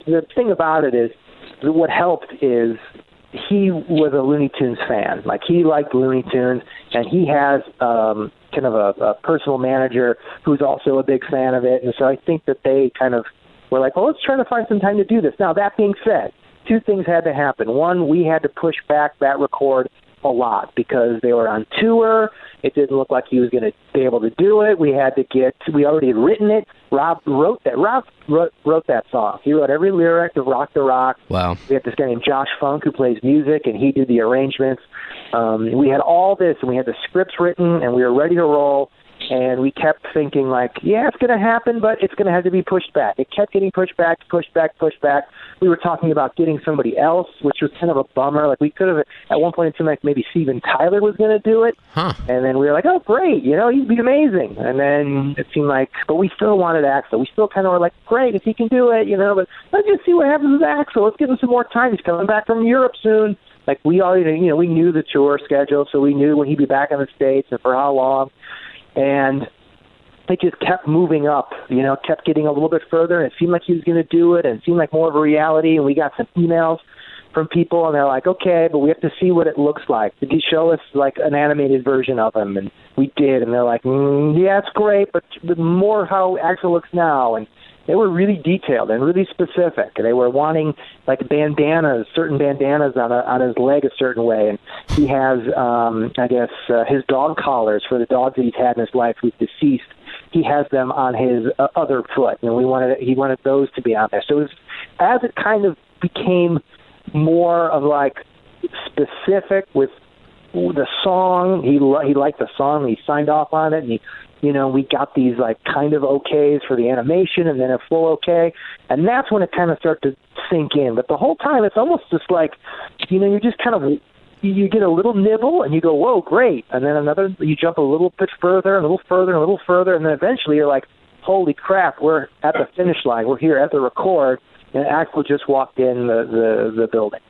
the thing about it is, what helped is he was a Looney Tunes fan. Like, he liked Looney Tunes, and he has kind of a personal manager who's also a big fan of it. And so I think that they kind of were like, well, let's try to find some time to do this. Now, that being said, two things had to happen. One, we had to push back that record a lot because they were on tour. It didn't look like he was going to be able to do it. We already had written it. Rob wrote that song. He wrote every lyric to Rock the Rock. Wow. We had this guy named Josh Funk who plays music, and he did the arrangements. We had all this, and we had the scripts written, and we were ready to roll. And we kept thinking, like, yeah, it's going to happen, but it's going to have to be pushed back. It kept getting pushed back. We were talking about getting somebody else, which was kind of a bummer. Like, we could have, at one point, it seemed like maybe Steven Tyler was going to do it. Huh. And then we were like, oh, great, he'd be amazing. And then it seemed like, but we still wanted Axl. We still kind of were like, great, if he can do it, but let's just see what happens with Axl. Let's give him some more time. He's coming back from Europe soon. Like, we already, we knew the tour schedule, so we knew when he'd be back in the States and for how long. And it just kept moving up, kept getting a little bit further, and it seemed like he was going to do it, and it seemed like more of a reality, and we got some emails from people, and they're like, okay, but we have to see what it looks like. Did you show us, like, an animated version of him? And we did, and they're like, yeah, it's great, but more how Axl looks now, and they were really detailed and really specific. They were wanting, like, certain bandanas on his leg a certain way. And he has, his dog collars for the dogs that he's had in his life who's deceased. He has them on his other foot, and he wanted those to be on there. So as it kind of became more of, like, specific with the song, he liked the song, he signed off on it, and we got these, like, kind of okays for the animation and then a full okay. And that's when it kind of started to sink in. But the whole time, it's almost just like, you're just kind of, you get a little nibble and you go, whoa, great. And then you jump a little bit further, and a little further, and a little further. And then eventually you're like, holy crap, we're at the finish line. We're here at the record. And Axl just walked in the building.